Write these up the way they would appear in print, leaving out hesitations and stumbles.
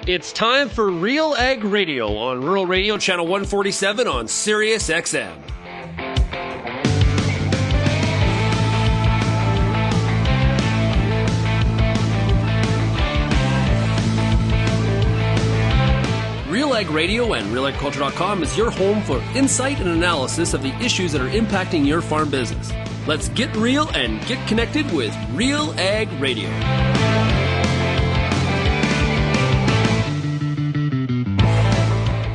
It's time for RealAg Radio on Rural Radio Channel 147 on Sirius XM. RealAg Radio and RealAgriculture.com is your home for insight and analysis of the issues that are impacting your farm business. Let's get real and get connected with RealAg Radio.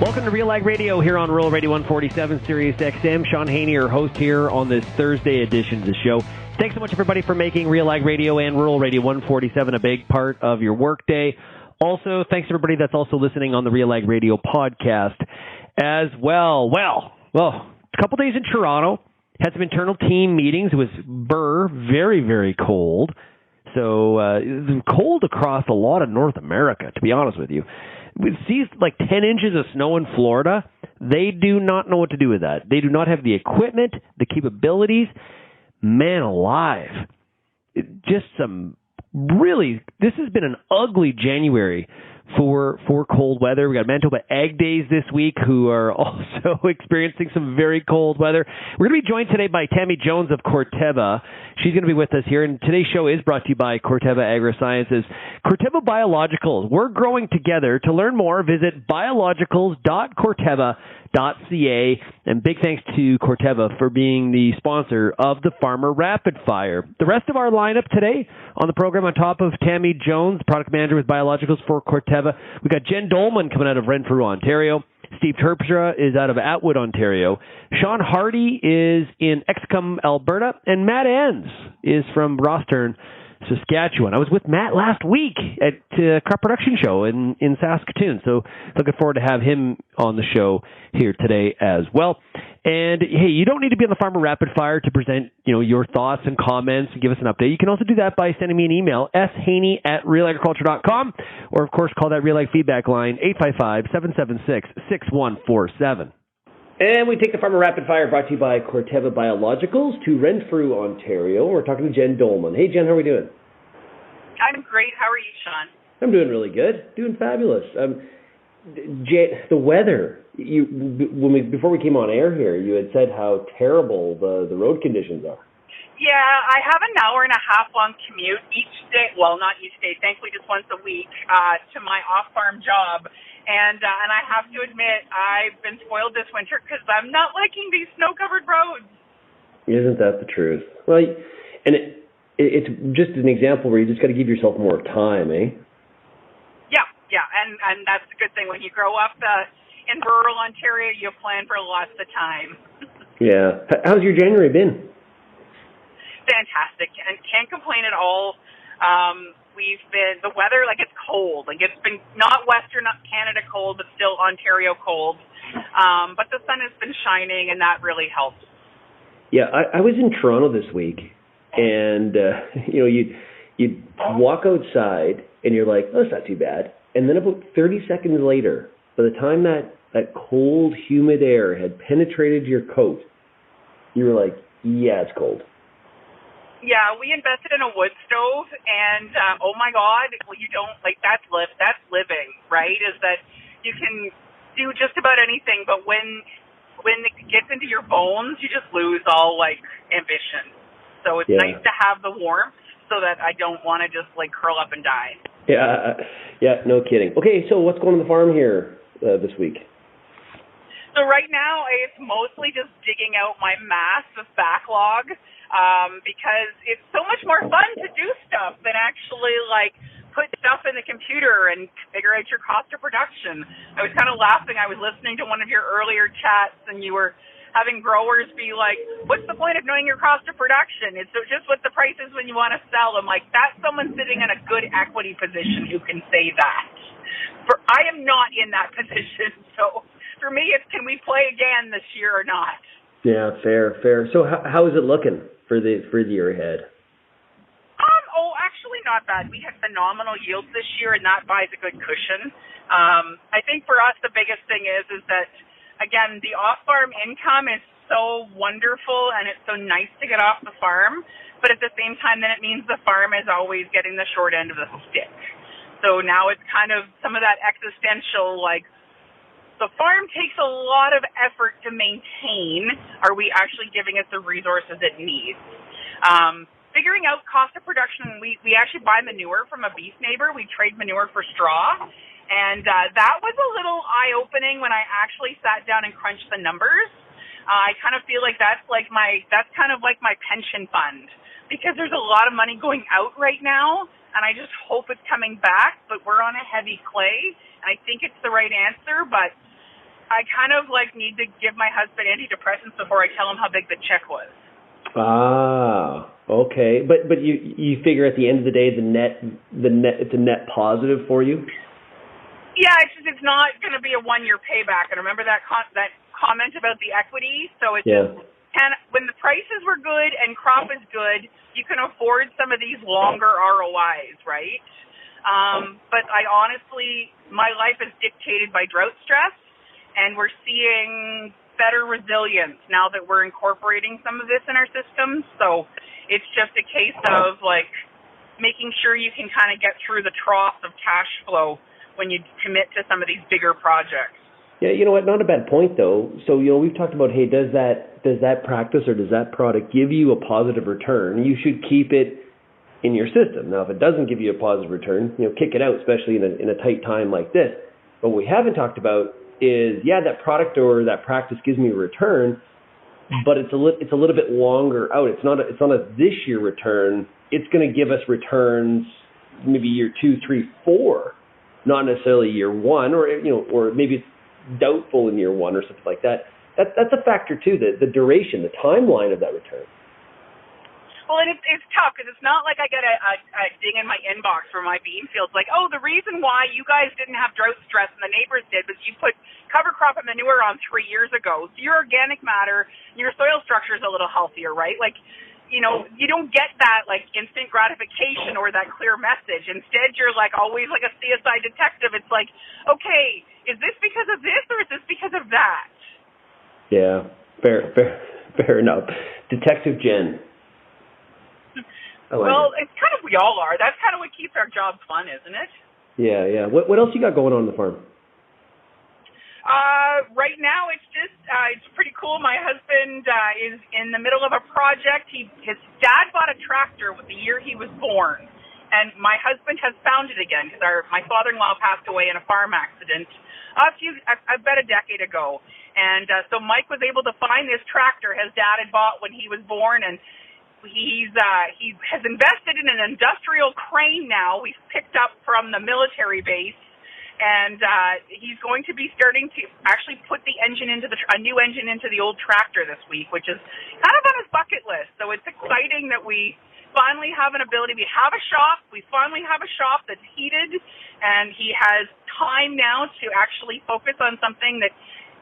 Welcome to RealAg Radio here on Rural Radio 147 Sirius XM. Shaun Haney, your host here on this Thursday edition of the show. Thanks so much, everybody, for making RealAg Radio and Rural Radio 147 a big part of your workday. Also, thanks to everybody that's also listening on the RealAg Radio podcast as well. Well, a couple days in Toronto. Had some internal team meetings. It was very, very cold. So it was cold across a lot of North America, to be honest with you. We see like 10 inches of snow in Florida. They do not know what to do with that. They do not have the equipment, the capabilities. Man alive. Just some really, this has been an ugly January for cold weather. We got Manitoba Ag Days this week, who are also experiencing some very cold weather. We're going to be joined today by Tammy Jones of Corteva. She's going to be with us here, and today's show is brought to you by Corteva Agriscience. Corteva Biologicals. We're growing together. To learn more, visit biologicals.corteva.ca. And big thanks to Corteva for being the sponsor of the Farmer Rapid Fire. The rest of our lineup today on the program, on top of Tammy Jones, product manager with Biologicals for Corteva, we got Jenn Doelman coming out of Renfrew, Ontario. Steve Terpstra is out of Atwood, Ontario. Shaun Harty is in Excombe, Alberta. And Matt Enns is from Rosthern, Saskatchewan. I was with Matt last week at Crop Production Show in Saskatoon. So looking forward to have him on the show here today as well. And hey, you don't need to be on the Farmer Rapid Fire to present, your thoughts and comments and give us an update. You can also do that by sending me an email, shaney@realagriculture.com, or of course call that RealAg feedback line, 855-776-6147. And we take the Farmer Rapid Fire brought to you by Corteva Biologicals to Renfrew, Ontario. We're talking to Jenn Doelman. Hey, Jen, how are we doing? I'm great. How are you, Shaun? I'm doing really good. Doing fabulous. The weather. Before we came on air here, you had said how terrible the road conditions are. Yeah, I have an hour and a half long commute each day. Well, not each day. Thankfully, just once a week to my off-farm job. And I have to admit, I've been spoiled this winter because I'm not liking these snow-covered roads. Isn't that the truth? Well, and it's just an example where you just got to give yourself more time, eh? Yeah, and that's a good thing. When you grow up in rural Ontario, you plan for lots of time. Yeah. How's your January been? Fantastic, and can't complain at all. The weather, it's cold. It's been not Western Canada cold, but still Ontario cold. But the sun has been shining, and that really helps. Yeah, I was in Toronto this week, and you'd walk outside, and you're like, oh, that's not too bad. And then about 30 seconds later, by the time that cold, humid air had penetrated your coat, you were like, yeah, it's cold. Yeah, we invested in a wood stove, and oh my God, you don't that's living, right? Is that you can do just about anything, but when it gets into your bones, you just lose all ambition. So it's nice to have the warmth, so that I don't want to just curl up and die. Yeah, no kidding. Okay, so what's going on the farm here this week? So right now, it's mostly just digging out my massive backlog. Because it's so much more fun to do stuff than actually put stuff in the computer and figure out your cost of production. I was kind of laughing. I was listening to one of your earlier chats, and you were having growers be like, what's the point of knowing your cost of production? It's just what the price is when you want to sell. I'm like, that's someone sitting in a good equity position who can say that. I am not in that position. So for me, it's can we play again this year or not? Yeah, fair. So how is it looking for the year ahead? Actually not bad. We had phenomenal yields this year, and that buys a good cushion. I think for us, the biggest thing is that, again, the off-farm income is so wonderful, and it's so nice to get off the farm, but at the same time, then it means the farm is always getting the short end of the stick. So now it's kind of some of that existential, like, the farm takes a lot of effort to maintain. Are we actually giving it the resources it needs? Figuring out cost of production, we actually buy manure from a beef neighbor. We trade manure for straw. And that was a little eye-opening when I actually sat down and crunched the numbers. I kind of feel like that's kind of like my pension fund, because there's a lot of money going out right now, and I just hope it's coming back. But we're on a heavy clay, and I think it's the right answer, but I kind of like need to give my husband antidepressants before I tell him how big the check was. Ah, okay. But you figure at the end of the day, the net it's a net positive for you? Yeah, it's not going to be a 1-year payback. And remember that comment about the equity? So it's just, when the prices were good and crop is good, you can afford some of these longer ROIs, right? But I honestly, my life is dictated by drought stress, and we're seeing better resilience now that we're incorporating some of this in our systems. So it's just a case of like making sure you can kind of get through the trough of cash flow when you commit to some of these bigger projects. Yeah, you know what? Not a bad point though. So we've talked about, hey, does that practice or does that product give you a positive return? You should keep it in your system. Now, if it doesn't give you a positive return, kick it out, especially in a tight time like this. But what we haven't talked about is, that product or that practice gives me a return, but it's a little bit longer out. It's not a this year return. It's going to give us returns maybe year 2, 3, 4, not necessarily year 1, or maybe it's doubtful in year 1 or something like that. That's a factor too. The duration, the timeline of that return. Well, and it's tough because it's not like I get a ding in my inbox from my bean fields like, oh, the reason why you guys didn't have drought stress and the neighbors did was you put cover crop and manure on 3 years ago. So your organic matter, your soil structure is a little healthier, right? Like, you don't get that like instant gratification or that clear message. Instead, you're like always like a CSI detective. It's like, okay, is this because of this or is this because of that? Yeah, fair enough. Detective Jenn. Well, it's kind of, we all are. That's kind of what keeps our jobs fun, isn't it? Yeah. What else you got going on the farm? Right now, it's just, it's pretty cool. My husband is in the middle of a project. His dad bought a tractor the year he was born, and my husband has found it again because my father-in-law passed away in a farm accident I bet a decade ago. And so Mike was able to find this tractor his dad had bought when he was born, and he has invested in an industrial crane now we've picked up from the military base, and he's going to be starting to actually put the engine into a new engine into the old tractor this week, which is kind of on his bucket list. So it's exciting that we finally have an ability. We have a shop. We finally have a shop that's heated, and he has time now to actually focus on something that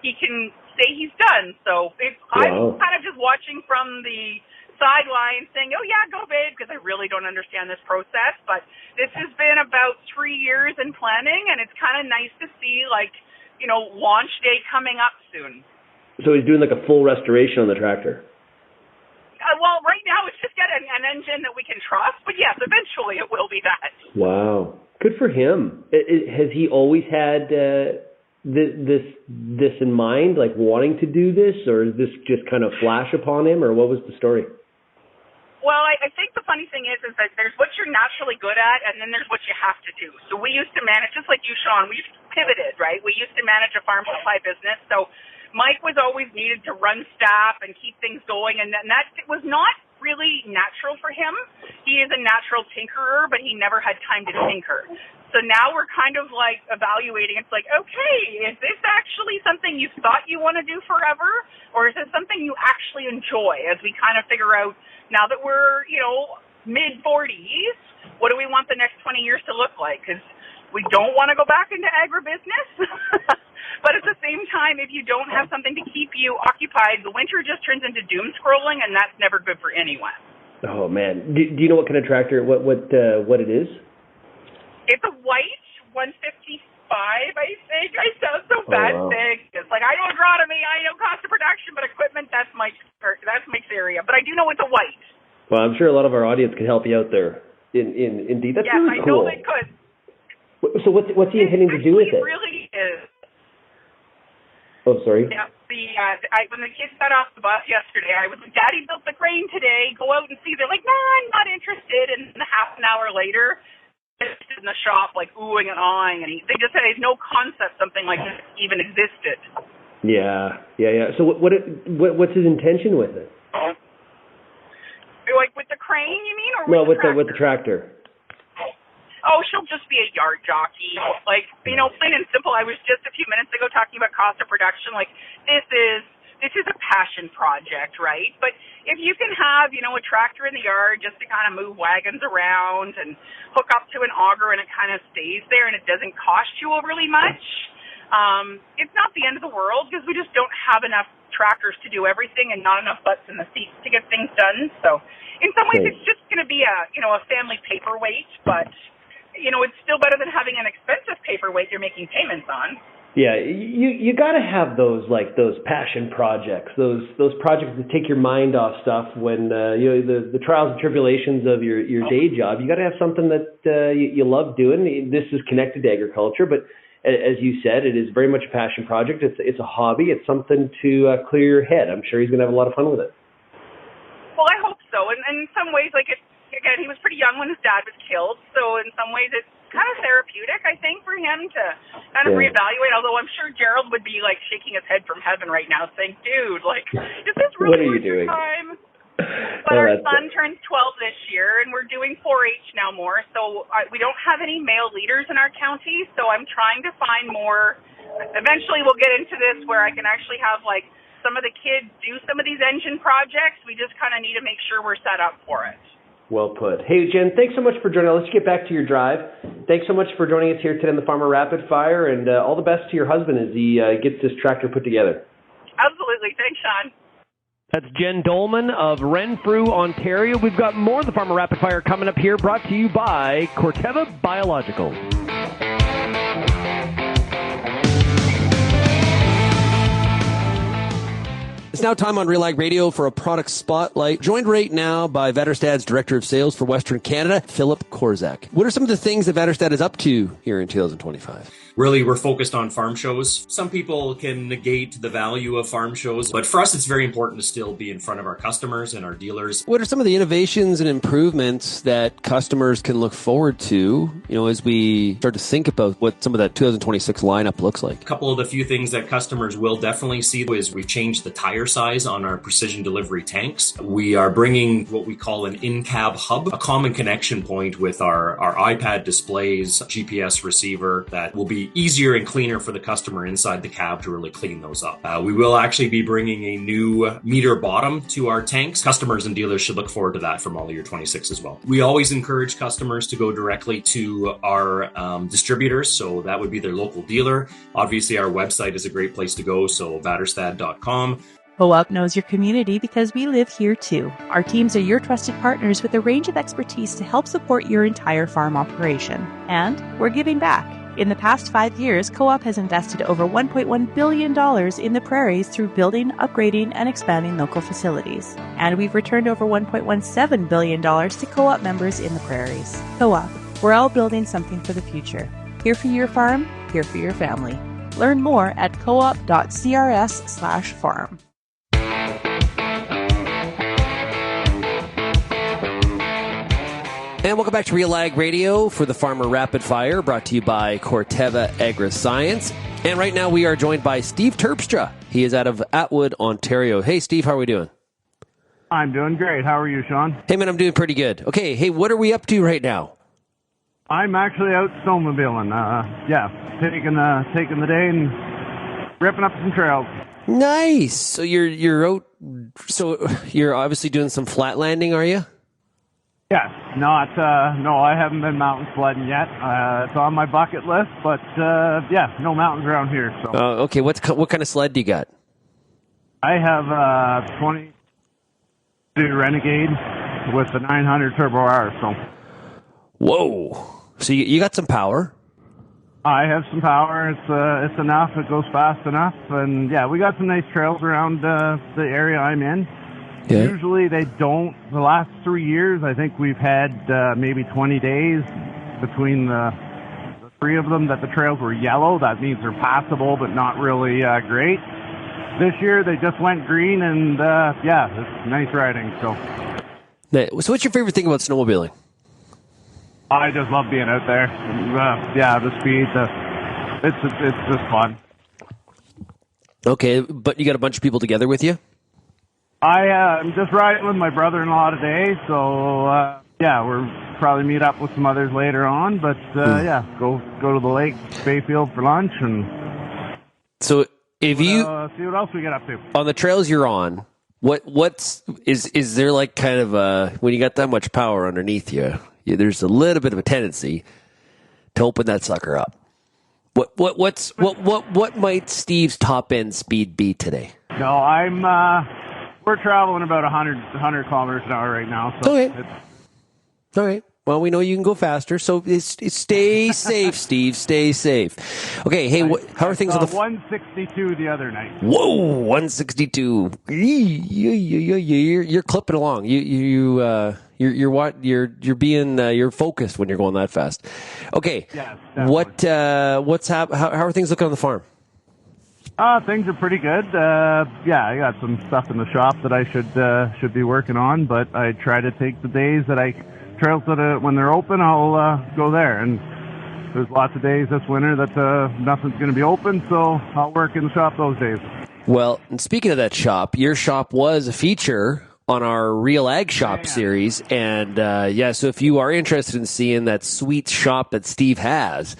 he can say he's done. So I'm kind of just watching from the sideline saying, oh yeah, go babe, because I really don't understand this process, but this has been about 3 years in planning, and it's kind of nice to see launch day coming up soon. So he's doing like a full restoration on the tractor. Well, right now it's just get an engine that we can trust, but yes, eventually it will be that. Wow, good for him. Has he always had this in mind, like wanting to do this, or is this just kind of flash upon him, or what was the story? Well, I think the funny thing is that there's what you're naturally good at, and then there's what you have to do. So we used to manage, just like you, Shaun, we pivoted, right? We used to manage a farm supply business. So Mike was always needed to run staff and keep things going, and that was not really natural for him. He is a natural tinkerer, but he never had time to tinker. So now we're kind of like evaluating. It's like, okay, is this actually something you thought you want to do forever, or is it something you actually enjoy? As we kind of figure out, now that we're, mid-40s, what do we want the next 20 years to look like? Because we don't want to go back into agribusiness. But at the same time, if you don't have something to keep you occupied, the winter just turns into doom scrolling, and that's never good for anyone. Oh, man. Do you know what kind of tractor, what it is? It's a white 155, I think. I sound so bad saying this. Like, I know agronomy, I know cost of production, but equipment, that's Mike's area. But I do know it's a white. Well, I'm sure a lot of our audience can help you out there. Indeed, that's really cool. I know they could. So what's he intending to do with it? It really is. Oh, sorry. Yeah, when the kids got off the bus yesterday, I was like, Daddy built the crane today. Go out and see. They're like, no, I'm not interested. And half an hour later, in the shop, like oohing and awing, and they just had no concept something like this even existed. Yeah. So what's his intention with it? Like with the crane, you mean, or with the tractor? Oh, she'll just be a yard jockey. Like, plain and simple. I was just a few minutes ago talking about cost of production. Like, this is a passion project, right? But if you can have, a tractor in the yard just to kind of move wagons around and hook up to an auger and it kind of stays there and it doesn't cost you overly much, it's not the end of the world because we just don't have enough tractors to do everything and not enough butts in the seats to get things done. So in some ways it's just going to be a family paperweight, but it's still better than having an expensive paperweight you're making payments on. Yeah, you got to have those passion projects, those projects that take your mind off stuff when the trials and tribulations of your day job. You got to have something that you love doing. This is connected to agriculture, but as you said, it is very much a passion project. It's a hobby. It's something to clear your head. I'm sure he's going to have a lot of fun with it. Well, I hope so. And in some ways, again, he was pretty young when his dad was killed, so in some ways it's kind of therapeutic, I think, for him to kind of reevaluate, although I'm sure Gerald would be, shaking his head from heaven right now saying, dude, is this really worth your time? But our son turns 12 this year, and we're doing 4-H now more, so we don't have any male leaders in our county, so I'm trying to find more. Eventually we'll get into this where I can actually have, some of the kids do some of these engine projects. We just kind of need to make sure we're set up for it. Well put. Hey, Jen, thanks so much for joining us. Let's get back to your drive. Thanks so much for joining us here today on the Farmer Rapid Fire, and all the best to your husband as he gets this tractor put together. Absolutely. Thanks, Shaun. That's Jenn Doelman of Renfrew, Ontario. We've got more of the Farmer Rapid Fire coming up here, brought to you by Corteva Biologicals. It's now time on RealAg Radio for a product spotlight. Joined right now by Väderstad's Director of Sales for Western Canada, Philip Korzak. What are some of the things that Väderstad is up to here in 2025? Really, we're focused on farm shows. Some people can negate the value of farm shows, but for us, it's very important to still be in front of our customers and our dealers. What are some of the innovations and improvements that customers can look forward to, as we start to think about what some of that 2026 lineup looks like? A couple of the few things that customers will definitely see is we've changed the tire size on our precision delivery tanks. We are bringing what we call an in-cab hub, a common connection point with our iPad displays, GPS receiver that will be easier and cleaner for the customer inside the cab to really clean those up. We will actually be bringing a new meter bottom to our tanks. Customers and dealers should look forward to that for model year 26 as well. We always encourage customers to go directly to our distributors, so that would be their local dealer. Obviously, our website is a great place to go, so Väderstad.com. Co-op knows your community because we live here too. Our teams are your trusted partners with a range of expertise to help support your entire farm operation. And we're giving back. In the past 5 years, Co-op has invested over $1.1 billion in the prairies through building, upgrading, and expanding local facilities. And we've returned over $1.17 billion to Co-op members in the prairies. Co-op, we're all building something for the future. Here for your farm, here for your family. Learn more at coop.crs/farm. And welcome back to RealAg Radio for the Farmer Rapid Fire, brought to you by Corteva Agriscience. And right now we are joined by Steve Terpstra. He is out of Atwood, Ontario. Hey, Steve, how are we doing? I'm doing great. How are you, Shaun? Hey, man, I'm doing pretty good. Okay, hey, what are we up to right now? I'm actually out snowmobiling. Taking the day and ripping up some trails. Nice. So you're out. So you're obviously doing some flat landing, are you? Yes. No, I haven't been mountain sledding yet. It's on my bucket list, but no mountains around here. So. Okay. What kind of sled do you got? I have a 22 Renegade with the 900 turbo R. So. Whoa. So you got some power. I have some power. It's enough. It goes fast enough, and we got some nice trails around the area I'm in. Yeah. Usually they don't. The last 3 years, I think we've had maybe 20 days between the 3 of them that the trails were yellow. That means they're passable, but not really great. This year, they just went green, and it's nice riding. So what's your favorite thing about snowmobiling? I just love being out there. The speed. It's just fun. Okay, but you got a bunch of people together with you? I'm just riding with my brother-in-law today, so we'll probably meet up with some others later on. But go to the lake, Bayfield for lunch, and so if you see what else we get up to on the trails you're on. Is there like kind of when you got that much power underneath you, there's a little bit of a tendency to open that sucker up. What might Steve's top end speed be today? No, we're traveling about 100 kilometers an hour right now. So okay. All right. Well, we know you can go faster, so stay safe, Steve. Stay safe. Okay. Hey, how are things on the 162 the other night? Whoa, 162. You're clipping along. You're focused when you're going that fast. Okay. Yes, how are things looking on the farm? Things are pretty good. I got some stuff in the shop that I should be working on, but I try to take the days that trails that when they're open, I'll go there. And there's lots of days this winter that nothing's going to be open, so I'll work in the shop those days. Well, and speaking of that shop, your shop was a feature on our Real Ag Shop series, and so if you are interested in seeing that sweet shop that Steve has,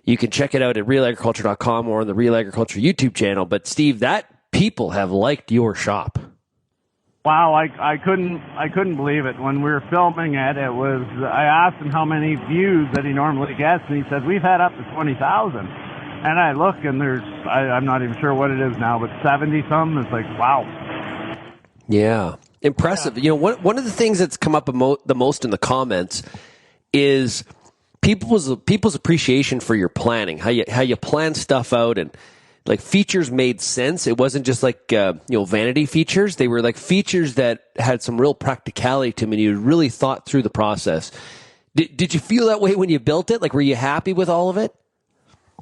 you can check it out at RealAgriculture.com or on the Real Agriculture YouTube channel. But Steve, that people have liked your shop. Wow, I couldn't believe it. When we were filming it, I asked him how many views that he normally gets, and he said, we've had up to 20,000. And I look, and I'm not even sure what it is now, but 70-something. It's like, wow. Yeah, impressive. You know, one of the things that's come up the most in the comments is people's appreciation for your planning, how you plan stuff out, and like features made sense. It wasn't just like vanity features. They were like features that had some real practicality to them, and you really thought through the process. Did you feel that way when you built it? Like, were you happy with all of it?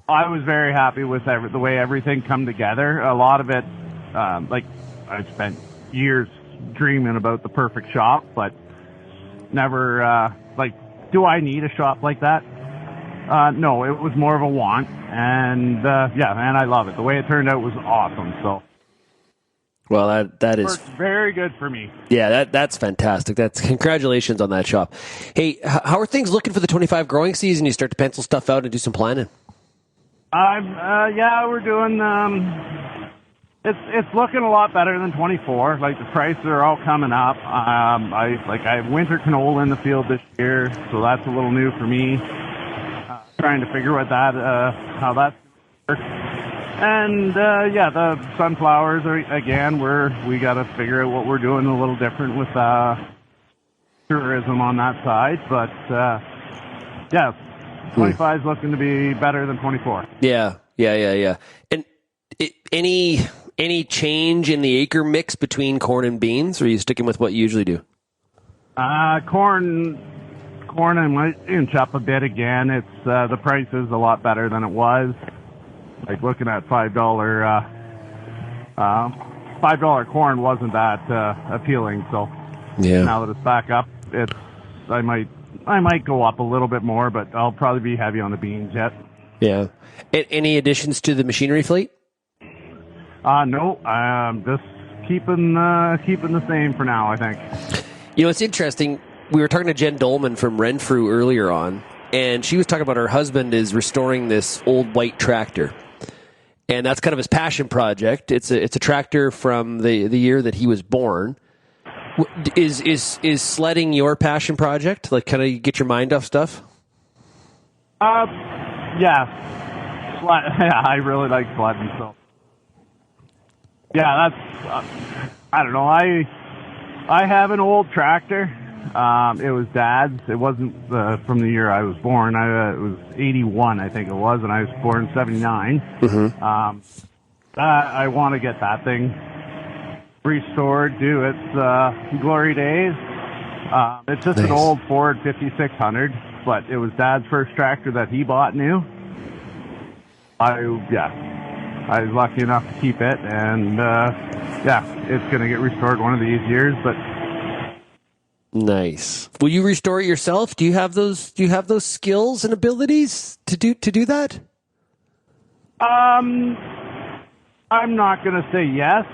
I was very happy with the way everything come together. A lot of it, I spent years dreaming about the perfect shop, but never do I need a shop like that? No, it was more of a want, and and I love it. The way it turned out was awesome. So, well, that is very good for me. Yeah, that's fantastic. That's congratulations on that shop. Hey, how are things looking for the 25 growing season? You start to pencil stuff out and do some planning. We're doing. It's looking a lot better than 24. Like, the prices are all coming up. I have winter canola in the field this year, so that's a little new for me. Trying to figure out how that works. And the sunflowers we got to figure out what we're doing a little different with tourism on that side. But 25 is looking to be better than 24. Yeah. And any change in the acre mix between corn and beans, or are you sticking with what you usually do? Corn, I might inch up a bit again. It's the price is a lot better than it was. Like, looking at $5 corn wasn't that appealing. So now that it's back up, I might go up a little bit more, but I'll probably be heavy on the beans yet. Yeah. Any additions to the machinery fleet? No. Just keeping the same for now, I think. You know, it's interesting. We were talking to Jenn Doelman from Renfrew earlier on, and she was talking about her husband is restoring this old white tractor. And that's kind of his passion project. It's a tractor from the year that he was born. Is sledding your passion project? Like, kind of get your mind off stuff? Yeah. I really like sledding, so. Yeah, that's, I don't know. I have an old tractor. It was Dad's. It wasn't from the year I was born. It was 81, I think it was, and I was born in 79. Mm-hmm. I want to get that thing restored to its glory days. It's just an old Ford 5600. but it was Dad's first tractor that he bought new. I was lucky enough to keep it, and it's going to get restored one of these years. But nice. Will you restore it yourself? Do you have those skills and abilities to do that? I'm not going to say yes,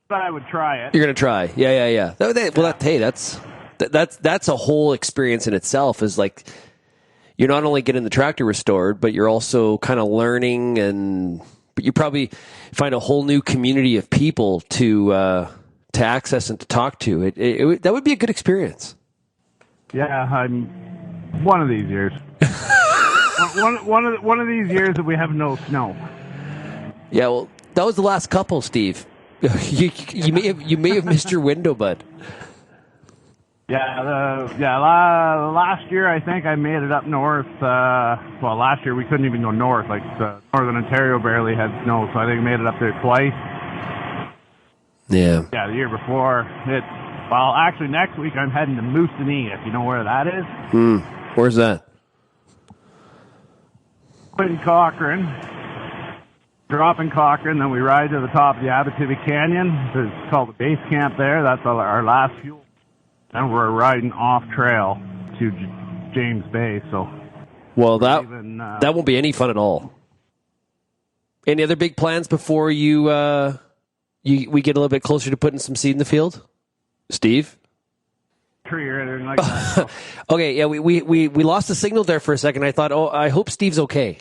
but I would try it. You're going to try. Yeah. That's a whole experience in itself. Is like you're not only getting the tractor restored, but you're also kind of learning, but you probably find a whole new community of people to access and to talk to. That would be a good experience. Yeah, I'm one of these years. one of these years that we have no snow. Yeah, well, that was the last couple, Steve. you may have missed your window, bud. Last year I think I made it up north. Last year we couldn't even go north. Like northern Ontario barely had snow, so I think I made it up there twice. Yeah. Yeah, the year before actually next week I'm heading to Moosonee, if you know where that is. Where's that? In Cochrane. Drop in Cochrane, then we ride to the top of the Abitibi Canyon. It's called the base camp there. That's our last fuel. And we're riding off trail to James Bay. So, well, that won't be any fun at all. Any other big plans before we get a little bit closer to putting some seed in the field, Steve? Tree or anything like that. Okay, yeah, we lost the signal there for a second. I thought, I hope Steve's okay.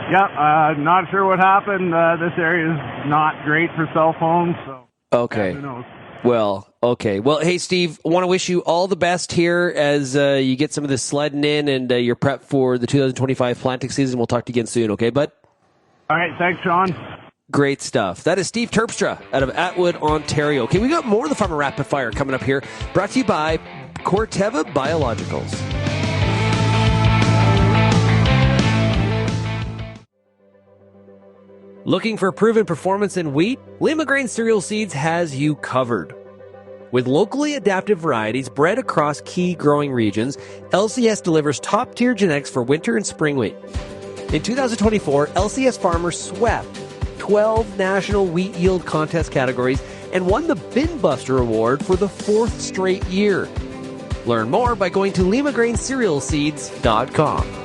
Yeah, not sure what happened. This area is not great for cell phones. So okay. Who knows? Well, okay. Well, hey, Steve, I want to wish you all the best here as you get some of this sledding in and you're prepped for the 2025 planting season. We'll talk to you again soon, okay, bud? All right, thanks, Shaun. Great stuff. That is Steve Terpstra out of Atwood, Ontario. Okay, we got more of the Farmer Rapid Fire coming up here, brought to you by Corteva Biologicals. Looking for proven performance in wheat? Lima Grain Cereal Seeds has you covered. With locally adapted varieties bred across key growing regions, LCS delivers top-tier genetics for winter and spring wheat. In 2024, LCS farmers swept 12 national wheat yield contest categories and won the Bin Buster Award for the 4th straight year. Learn more by going to limagraincerealseeds.com.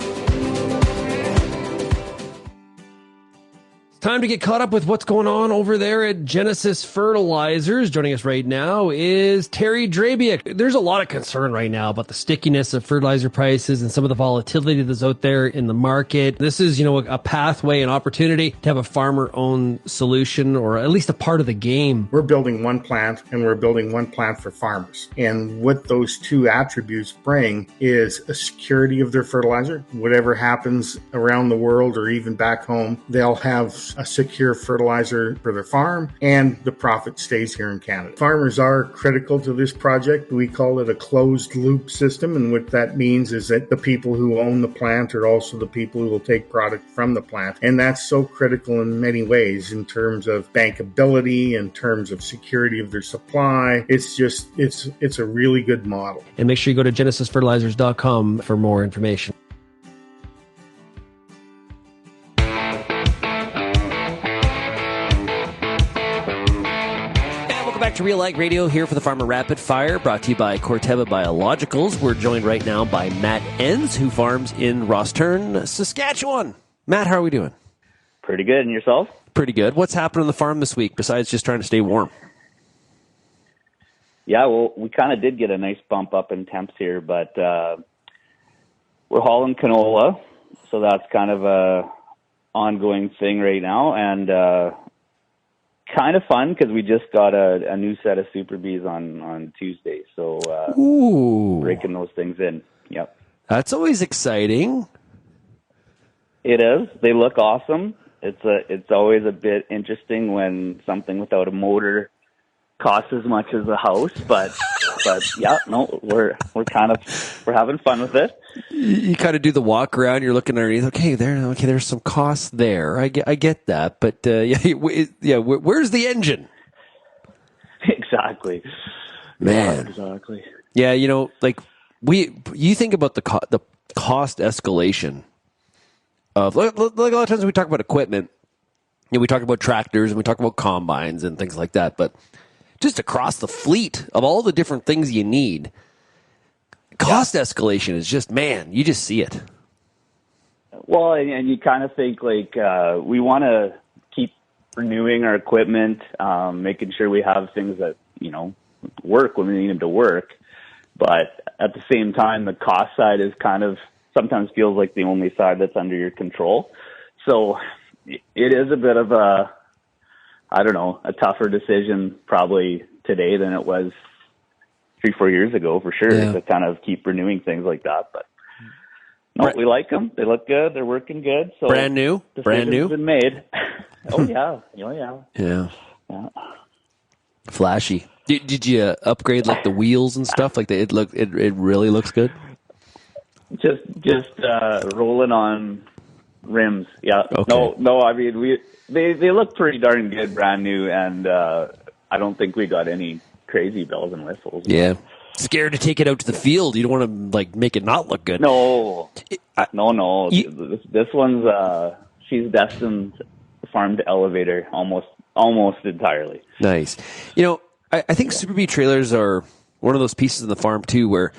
Time to get caught up with what's going on over there at Genesis Fertilizers. Joining us right now is Terry Drabiak. There's a lot of concern right now about the stickiness of fertilizer prices and some of the volatility that's out there in the market. This is, a pathway, an opportunity to have a farmer-owned solution, or at least a part of the game. We're building one plant, and we're building one plant for farmers. And what those two attributes bring is a security of their fertilizer. Whatever happens around the world or even back home, they'll have a secure fertilizer for their farm, and the profit stays here in Canada. Farmers are critical to this project. We call it a closed loop system, and what that means is that the people who own the plant are also the people who will take product from the plant, and that's so critical in many ways in terms of bankability, in terms of security of their supply. It's a really good model. And make sure you go to genesisfertilizers.com for more information. Back to RealAg Radio here for the Farmer Rapid Fire, brought to you by Corteva Biologicals. We're joined right now by Matt Enns, who farms in Rosthern, Saskatchewan. Matt, how are we doing? Pretty good. And yourself? Pretty good. What's happened on the farm this week besides just trying to stay warm? Yeah, well, we kind of did get a nice bump up in temps here, but we're hauling canola, so that's kind of a ongoing thing right now, and kind of fun because we just got a new set of Super Bees on Tuesday, so breaking those things in. Yep, that's always exciting. It is. They look awesome. It's always a bit interesting when something without a motor costs as much as a house, but yeah, no, we're having fun with it. You kind of do the walk around. You're looking underneath. Okay, there's some costs there. I get that, but where's the engine? Exactly. Man. Yeah, exactly. Yeah, you think about the cost escalation of like a lot of times we talk about equipment, we talk about tractors and we talk about combines and things like that, but just across the fleet of all the different things you need, cost escalation is just, man, you just see it. Well, and you kind of think like we want to keep renewing our equipment, making sure we have things that, work when we need them to work. But at the same time, the cost side is kind of sometimes feels like the only side that's under your control. So it is a bit of a tougher decision probably today than it was 3-4 years ago for sure, to kind of keep renewing things like that. But no, we like them. They look good. They're working good. So brand new been made. Oh yeah. Yeah. Flashy. Did you upgrade like the wheels and stuff? Like it really looks good. Just rolling on rims. Yeah. Okay. No. I mean, they look pretty darn good, brand new, and I don't think we got any crazy bells and whistles. Yeah. Scared to take it out to the field. You don't want to like make it not look good. No. This one's she's destined farm to elevator almost entirely. Nice. I think Super B trailers are one of those pieces in the farm too, where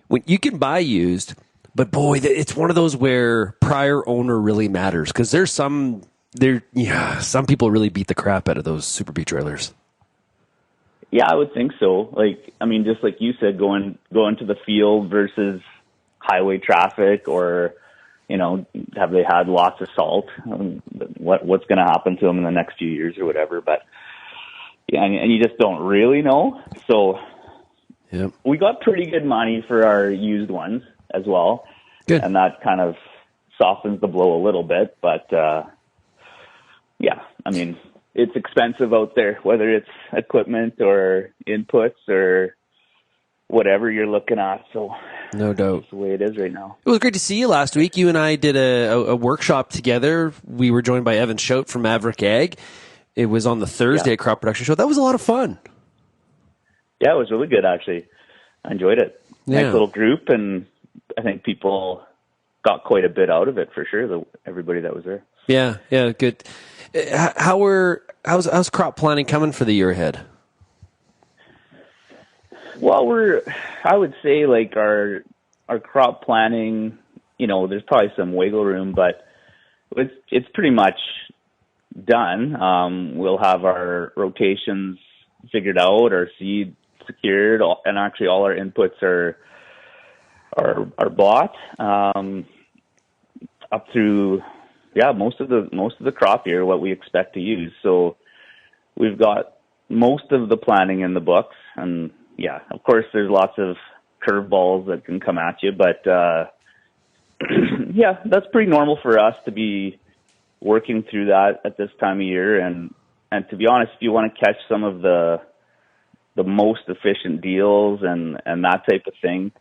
when you can buy used, but boy, it's one of those where prior owner really matters, because some people really beat the crap out of those Super B trailers. Yeah, I would think so. Like, I mean, just like you said, going to the field versus highway traffic, or have they had lots of salt? What's going to happen to them in the next few years or whatever? But yeah, and you just don't really know. So we got pretty good money for our used ones as well. Good. And that kind of softens the blow a little bit. But yeah, I mean, it's expensive out there, whether it's equipment or inputs or whatever you're looking at. So no doubt, that's the way it is right now. It was great to see you last week. You and I did a workshop together. We were joined by Evan Schout from Maverick Ag. It was on the Thursday Crop Production Show. That was a lot of fun. Yeah, it was really good, actually. I enjoyed it. Yeah. Nice little group, and I think people got quite a bit out of it for sure, everybody that was there. Yeah, good. How's crop planning coming for the year ahead? Well, I would say like our crop planning, there's probably some wiggle room, but it's pretty much done. We'll have our rotations figured out, our seed secured, and actually all our inputs are bought up through most of the crop year, what we expect to use. So we've got most of the planning in the books, and of course there's lots of curveballs that can come at you, but that's pretty normal for us to be working through that at this time of year. And to be honest, if you want to catch some of the most efficient deals and that type of thing,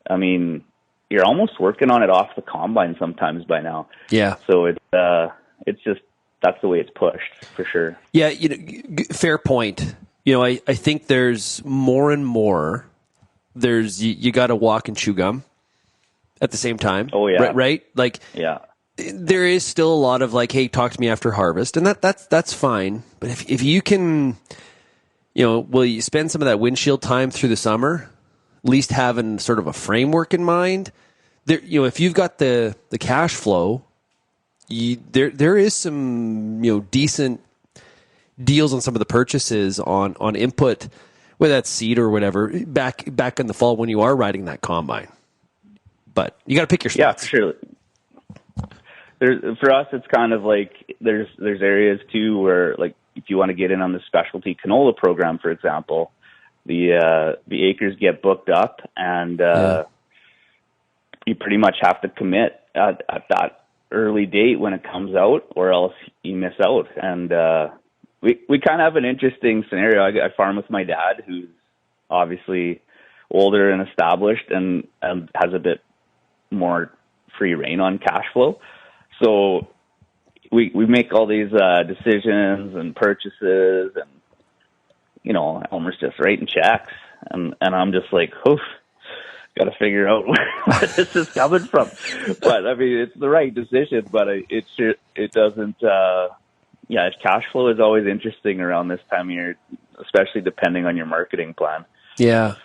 I mean, you're almost working on it off the combine sometimes by now. Yeah. So it's just, that's the way it's pushed for sure. Yeah. Fair point. I think there's more and more. You got to walk and chew gum at the same time. Oh yeah. Right? Like, yeah. There is still a lot of like, hey, talk to me after harvest, and that's fine. But if you can, will you spend some of that windshield time through the summer, at least having sort of a framework in mind? There, if you've got the cash flow, there is some decent deals on some of the purchases on input, whether that's seed or whatever, back in the fall when you are riding that combine. But you got to pick your spots. Yeah, for sure. For us, it's kind of like there's areas too where, like, if you want to get in on the specialty canola program, for example, the acres get booked up, and you pretty much have to commit at that early date when it comes out, or else you miss out. And we kind of have an interesting scenario. I farm with my dad, who's obviously older and established, and has a bit more free reign on cash flow. So we make all these decisions and purchases, and Elmer's just writing checks, and I'm just like, oof, got to figure out where this is coming from. But I mean, it's the right decision, but it doesn't, cash flow is always interesting around this time of year, especially depending on your marketing plan. Yeah.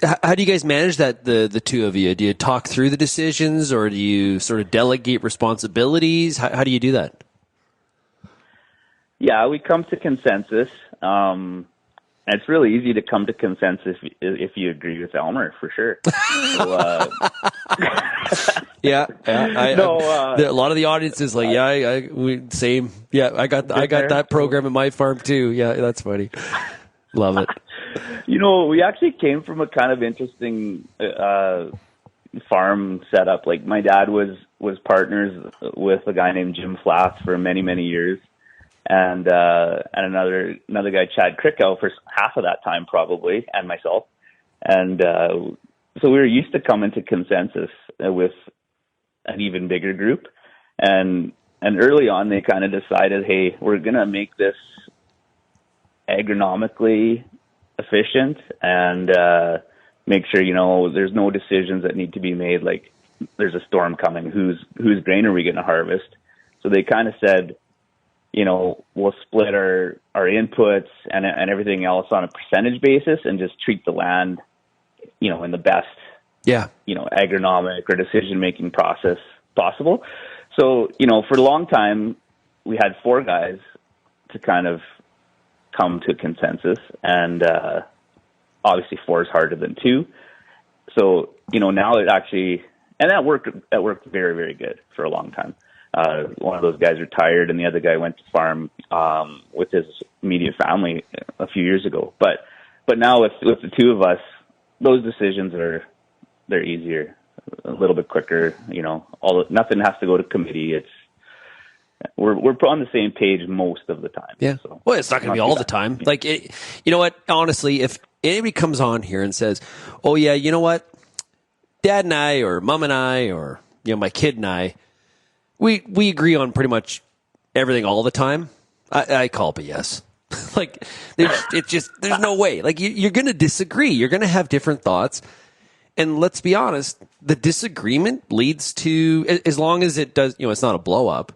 How do you guys manage that, the two of you? Do you talk through the decisions, or do you sort of delegate responsibilities? How do you do that? Yeah, we come to consensus. And it's really easy to come to consensus if you agree with Elmer, for sure. So, a lot of the audience is like, same. Yeah, I got that program in my farm too. Yeah, that's funny. Love it. We actually came from a kind of interesting farm setup. Like, my dad was partners with a guy named Jim Flass for many, many years. And another guy, Chad Krickow, for half of that time probably, and myself. And so we were used to coming to consensus with an even bigger group. And early on, they kind of decided, hey, we're going to make this agronomically efficient and make sure, there's no decisions that need to be made. Like, there's a storm coming. Whose grain are we going to harvest? So they kind of said, we'll split our inputs and everything else on a percentage basis and just treat the land, in the best, agronomic or decision-making process possible. So, for a long time, we had 4 guys to kind of come to consensus, and obviously 4 is harder than 2. So, now it actually, and that worked very, very good for a long time. One of those guys retired, and the other guy went to farm with his immediate family a few years ago. But now with the 2 of us, those decisions they're easier, a little bit quicker. Nothing has to go to committee. We're on the same page most of the time. Yeah. So well, it's not going to be all the time. Like, you know what? Honestly, if anybody comes on here and says, "Oh yeah, you know what? Dad and I, or Mom and I, or my kid and I, we agree on pretty much everything all the time," I call it a yes. Like, there's no way. Like, you're going to disagree. You're going to have different thoughts. And let's be honest, the disagreement leads to, as long as it does, it's not a blow up,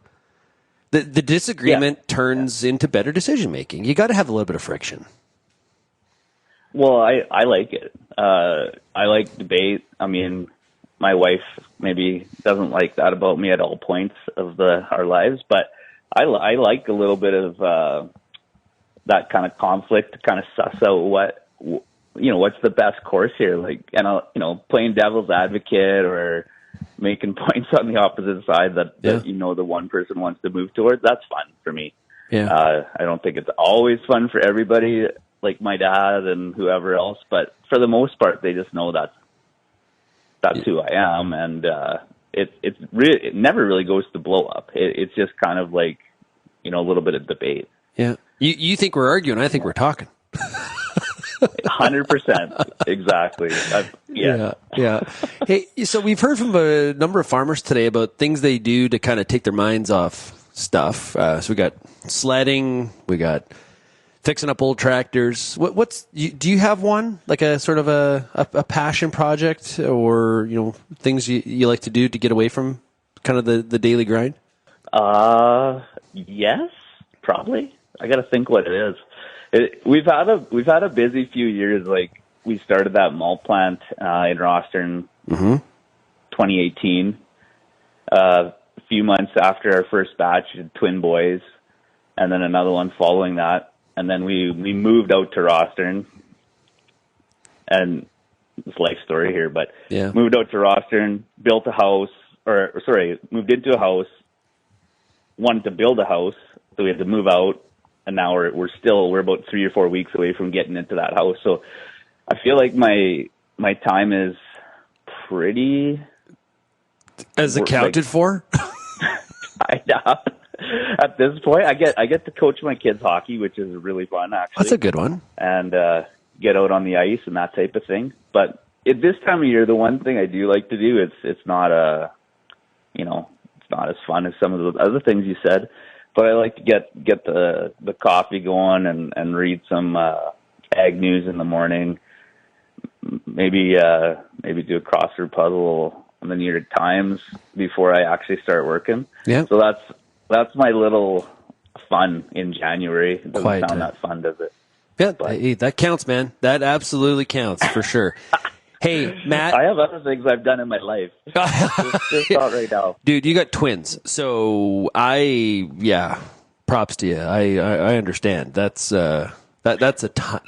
the disagreement turns into better decision making. You got to have a little bit of friction. Well, I like it. I like debate. I mean, my wife maybe doesn't like that about me at all points of our lives, but I like a little bit of that kind of conflict to kind of suss out what's the best course here. Like, and playing devil's advocate or making points on the opposite side that the one person wants to move towards. That's fun for me. Yeah. I don't think it's always fun for everybody, like my dad and whoever else, but for the most part, they just know that's who I am, and it never really goes to blow up. It's just kind of like, a little bit of debate. Yeah. You think we're arguing, I think we're talking. 100%. Exactly. Yeah. Hey, so we've heard from a number of farmers today about things they do to kind of take their minds off stuff. So we got sledding, we got fixing up old tractors. Do you have one, like a sort of a passion project, or things you like to do to get away from kind of the daily grind? Yes, probably. I got to think what it is. We've had a busy few years. Like, we started that malt plant in Rosthern, 2018. A few months after our first batch, twin boys, and then another one following that. And then we moved out to Rosthern, and it's a life story here, but moved out to Rosthern, moved into a house, wanted to build a house, so we had to move out, and now we're about 3 or 4 weeks away from getting into that house. So I feel like my time is pretty accounted for. At this point, I get to coach my kids hockey, which is really fun, actually. That's a good one. And get out on the ice and that type of thing. But at this time of year, the one thing I do like to do, it's not it's not as fun as some of the other things you said, but I like to get the coffee going and read some ag news in the morning. maybe do a crossword puzzle in the New York Times before I actually start working. Yeah. So that's my little fun in January. It doesn't sound that fun, does it? Yeah, hey, that counts, man. That absolutely counts for sure. Hey, Matt. I have other things I've done in my life. just not right now. Dude, you got twins. So props to you. I understand. That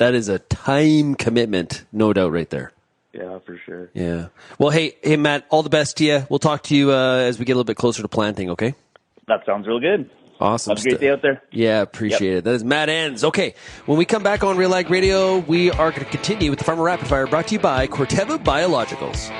is a time commitment, no doubt right there. Yeah, for sure. Yeah. Well, hey, Matt, all the best to you. We'll talk to you as we get a little bit closer to planting, okay? That sounds real good. Awesome. Have a great day out there. Yeah, appreciate it. That is Matt Enns. Okay, when we come back on RealAg Radio, we are going to continue with the Farmer Rapid Fire, brought to you by Corteva Biologicals.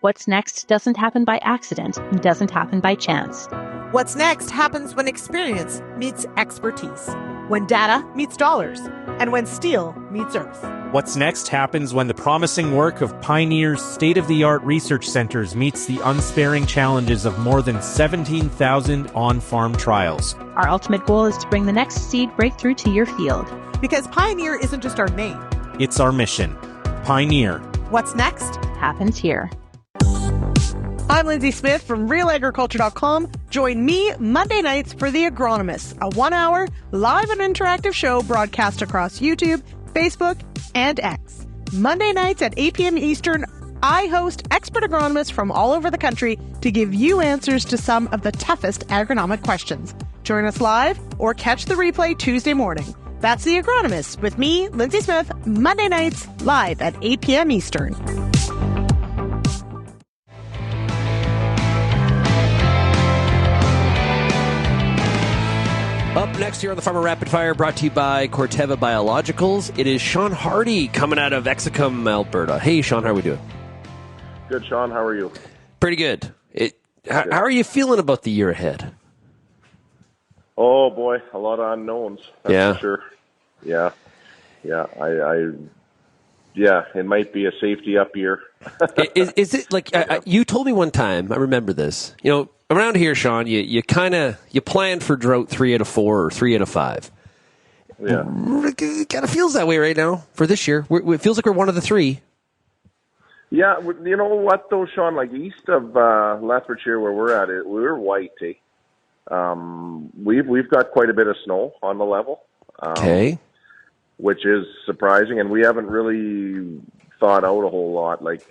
What's next doesn't happen by accident, doesn't happen by chance. What's next happens when experience meets expertise, when data meets dollars, and when steel meets earth. What's next happens when the promising work of Pioneer's state-of-the-art research centers meets the unsparing challenges of more than 17,000 on-farm trials. Our ultimate goal is to bring the next seed breakthrough to your field. Because Pioneer isn't just our name. It's our mission. Pioneer. What's next happens here. I'm Lindsay Smith from RealAgriculture.com. Join me Monday nights for The Agronomist, a 1-hour live and interactive show broadcast across YouTube, Facebook, and X. Monday nights at 8 p.m. Eastern, I host expert agronomists from all over the country to give you answers to some of the toughest agronomic questions. Join us live or catch the replay Tuesday morning. That's The Agronomist with me, Lindsay Smith, Monday nights live at 8 p.m. Eastern. Up next here on the Farmer Rapid Fire, brought to you by Corteva Biologicals, it is Shaun Harty coming out of Exicum, Alberta. Hey, Shaun, how are we doing? Good, Shaun. How are you? Pretty good. How are you feeling about the year ahead? Oh, boy, a lot of unknowns. That's for sure. Yeah. It might be a safety up year. Is it like you told me one time? I remember this. You know, around here, Shaun, you plan for drought 3 out of 4 or 3 out of 5. Yeah, it kind of feels that way right now for this year. It feels like we're one of the 3. Yeah, you know what though, Shaun? Like east of Lethbridge, where we're at, we're white. We've got quite a bit of snow on the level. Okay. Which is surprising, and we haven't really thought out a whole lot. Like,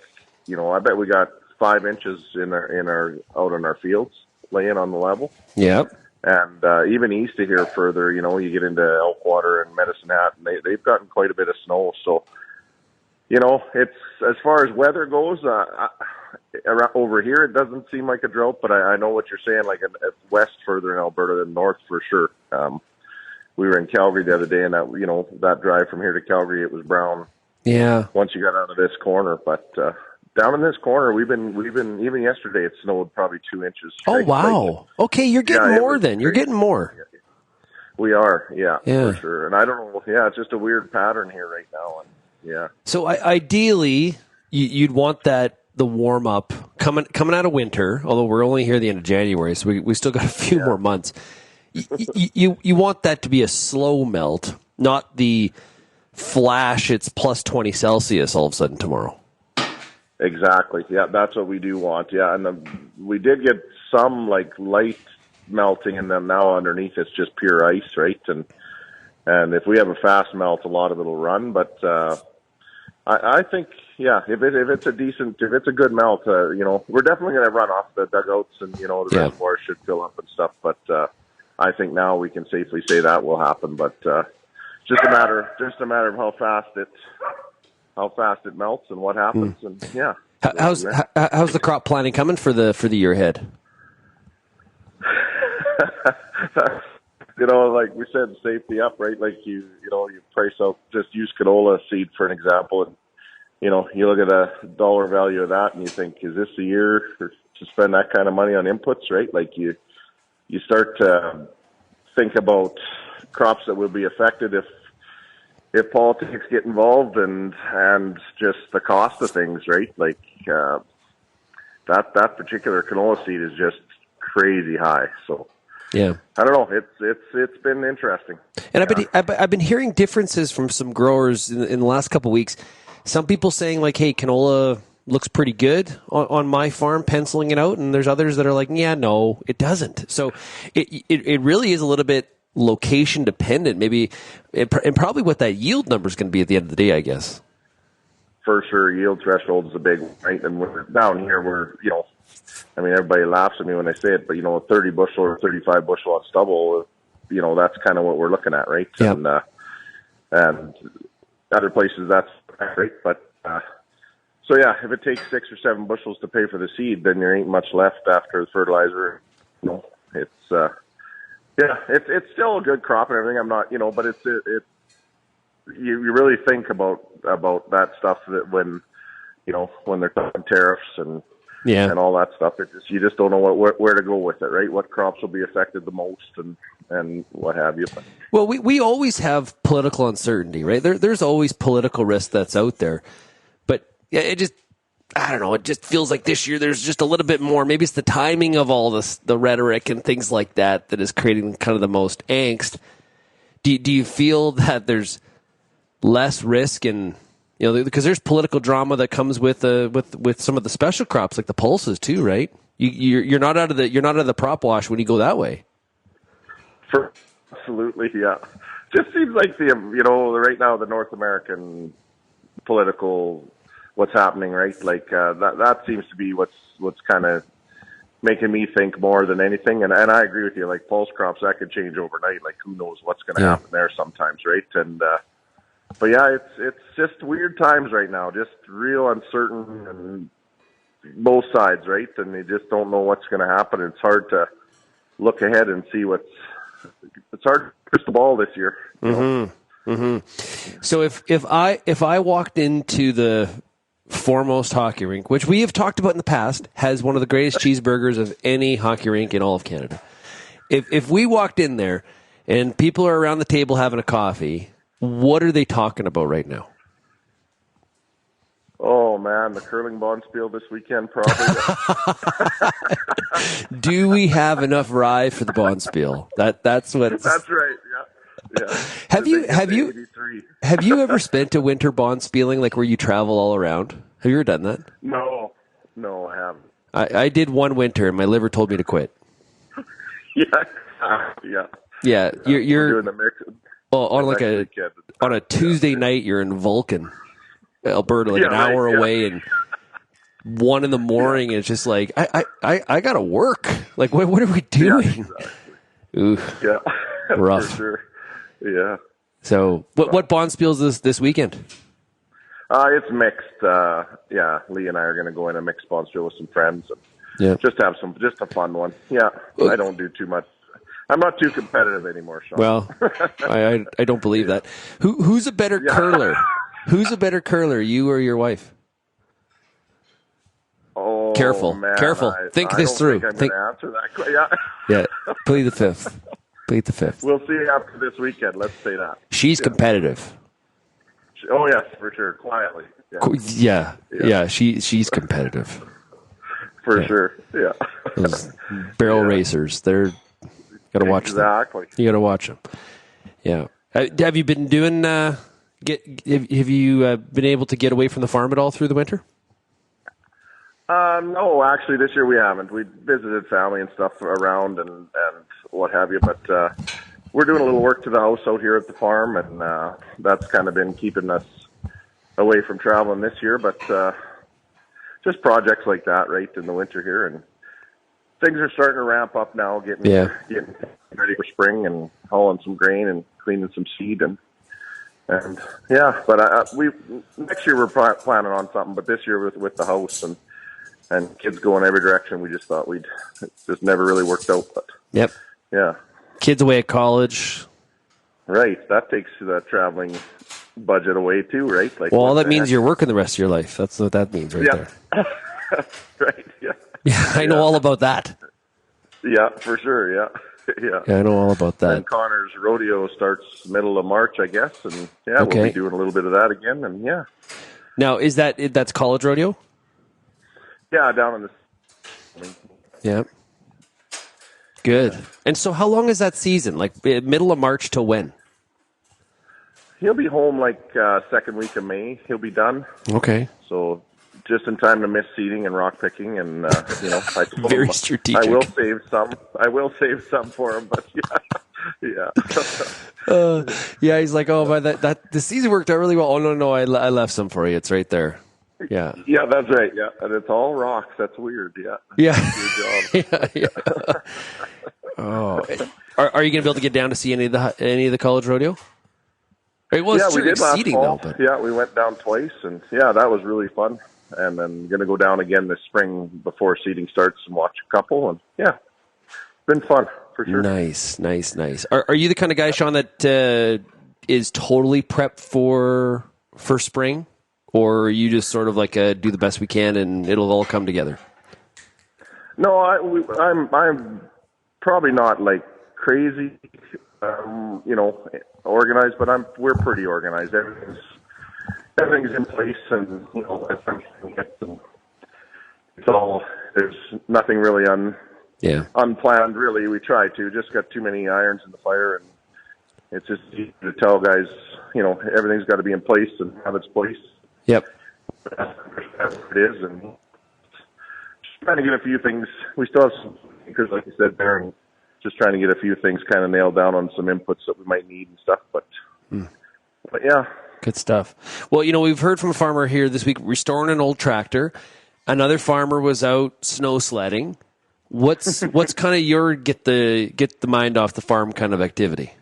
you know, I bet we got 5 inches out in our fields laying on the level. Yep. And even east of here further, you know, you get into Elkwater and Medicine Hat, and they've gotten quite a bit of snow. So, you know, it's as far as weather goes, over here it doesn't seem like a drought, but I know what you're saying. Like west further in Alberta than north for sure. We were in Calgary the other day, and that drive from here to Calgary, it was brown. Yeah. Once you got out of this corner, but down in this corner, we've been even yesterday it snowed probably 2 inches. Oh wow! Okay, you're getting more then. You're getting more. We are, yeah, for sure. And I don't know. Yeah, it's just a weird pattern here right now. And yeah. So ideally, you'd want the warm up coming out of winter. Although we're only here at the end of January, so we still got a few more months. You want that to be a slow melt, not the flash. It's plus 20 Celsius all of a sudden tomorrow. Exactly. Yeah, that's what we do want. Yeah, and we did get some like light melting, and then now underneath it's just pure ice, right? And if we have a fast melt, a lot of it'll run. But I think, yeah, if it's a good melt, we're definitely going to run off the dugouts, and the reservoir should fill up and stuff. But I think now we can safely say that will happen. But just a matter of how fast it melts and what happens. And yeah. How's the crop planning coming for the year ahead? Like we said, safety up, right? Like you price out, just use canola seed for an example, and you look at a dollar value of that, and you think, is this a year to spend that kind of money on inputs, right? Like you start to think about crops that will be affected if politics get involved and just the cost of things, right? Like that particular canola seed is just crazy high. So Yeah. I don't know. It's been interesting. And I've been hearing differences from some growers in the last couple of weeks. Some people saying like, "Hey, canola looks pretty good on my farm," penciling it out, and there's others that are like, "Yeah, no, it doesn't." So it really is a little bit location dependent, maybe, and probably what that yield number is going to be at the end of the day, I guess. For sure, yield threshold is a big one, right? And we're down here, I mean, everybody laughs at me when I say it, but 30 bushel or 35 bushel on stubble, that's kind of what we're looking at, right? Yep. And other places that's right, but so yeah, if it takes 6 or 7 bushels to pay for the seed, then there ain't much left after the fertilizer. It's it's still a good crop and everything. I'm not, but you really think about that stuff that when they're talking tariffs and all that stuff. You just don't know where to go with it, right? What crops will be affected the most and what have you. Well, we always have political uncertainty, right? There's always political risk that's out there. But yeah, I don't know. It just feels like this year there's just a little bit more. Maybe it's the timing of all the rhetoric and things like that is creating kind of the most angst. Do you feel that there's less risk and because there's political drama that comes with some of the special crops like the pulses too, right? You're not out of the prop wash when you go that way. Absolutely, yeah. Just seems like right now the North American political what's happening, right? Like that seems to be what's kind of making me think more than anything. And I agree with you. Like pulse crops, that could change overnight. Like who knows what's going to happen there sometimes, right? And but yeah, it's just weird times right now. Just real uncertain and both sides, right? And you just don't know what's going to happen. It's hard to look ahead and see it's hard to crystal ball this year. Mm-hmm. Mm-hmm. So if I walked into the foremost hockey rink, which we have talked about in the past, has one of the greatest cheeseburgers of any hockey rink in all of Canada. If we walked in there and people are around the table having a coffee, what are they talking about right now? Oh man, the curling bonspiel this weekend probably. Do we have enough rye for the bonspiel? That's what. That's right. Yeah. Have you ever spent a winter bonspieling like where you travel all around? Have you ever done that? No, I haven't. I did one winter and my liver told me to quit. Yeah. You're doing the mix. Well, on a Tuesday night, you're in Vulcan, Alberta, an hour away, and 1 a.m. and it's just like I gotta work. Like what are we doing? Yeah, exactly. Ooh, yeah, rough. For sure. Yeah. So what bonspiels this weekend? It's mixed. Lee and I are going to go in a mixed bonspiel with some friends and just have just a fun one. Yeah, I don't do too much. I'm not too competitive anymore, Shaun. Well, I don't believe that. Who's a better curler? Who's a better curler, you or your wife? Oh, careful. Man, Think this through. I'm going to answer that. Yeah. Plead the fifth. We'll see after this weekend. Let's say that. She's competitive. Oh yes, for sure. Quietly. Yeah. She's competitive. For sure. Yeah. Those barrel racers. They're gotta watch exactly. them. You gotta watch them. Yeah. Have you been doing? Have you been able to get away from the farm at all through the winter? No, actually, this year we haven't. We visited family and stuff around and what have you, but we're doing a little work to the house out here at the farm, and that's kind of been keeping us away from traveling this year. But just projects like that, right, in the winter here, and things are starting to ramp up now, getting ready for spring and hauling some grain and cleaning some seed and yeah. But next year we're planning on something, but this year with the house and kids going every direction, we just thought it just never really worked out. But yep. Yeah. Kids away at college. Right. That takes the traveling budget away too, right? Like, well, all that means you're working the rest of your life. That's what that means right there. Right. Yeah. Yeah, I know all about that. Yeah, for sure. Yeah. Yeah, I know all about that. And Connor's rodeo starts middle of March, I guess, and we'll be doing a little bit of that again, and yeah. Now, that's college rodeo? Yeah, down in the. Yeah. Good. And so how long is that season? Like middle of March to when? He'll be home like second week of May. He'll be done. Okay. So just in time to miss seeding and rock picking, and I told Very him strategic. I will save some for him, but yeah. He's like, oh, but that the season worked out really well. Oh no, I left some for you. It's right there. Yeah. Yeah, that's right. Yeah, and it's all rocks. That's weird. Yeah. Yeah. Good job. yeah. Oh, are you going to be able to get down to see any of the college rodeo? Well, yeah, we did last seeding, fall. though, but... Yeah, we went down twice, and yeah, that was really fun. And then going to go down again this spring before seeding starts and watch a couple. And yeah, it's been fun for sure. Nice. Are you the kind of guy, Shaun, that is totally prepped for spring, or are you just sort of like do the best we can and it'll all come together? No, I'm probably not like crazy, organized, but we're pretty organized. Everything's in place, and it's all. There's nothing really unplanned. Really, we try to. Just got too many irons in the fire, and it's just easy to tell guys. Everything's got to be in place and have its place. Yep. That's what it is, and just trying to get a few things. We still have some, because like you said, Darren, just trying to get a few things kind of nailed down on some inputs that we might need and stuff. But yeah. Good stuff. Well, we've heard from a farmer here this week restoring an old tractor. Another farmer was out snow sledding. What's kind of your get the mind off the farm kind of activity?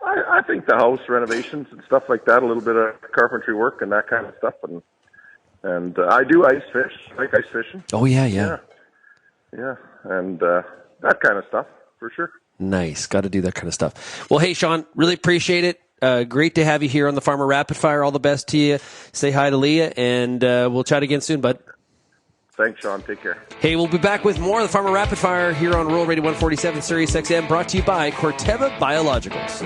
I think the house renovations and stuff like that, a little bit of carpentry work and that kind of stuff, and I do ice fish, like ice fishing. Oh yeah, and that kind of stuff for sure. Nice, got to do that kind of stuff. Well, hey Shaun, really appreciate it. Great to have you here on the Farmer Rapid Fire. All the best to you. Say hi to Leah, and we'll chat again soon, bud. Thanks, Shaun. Take care. Hey, we'll be back with more of the Farmer Rapid Fire here on Rural Radio 147 Sirius XM, brought to you by Corteva Biologicals.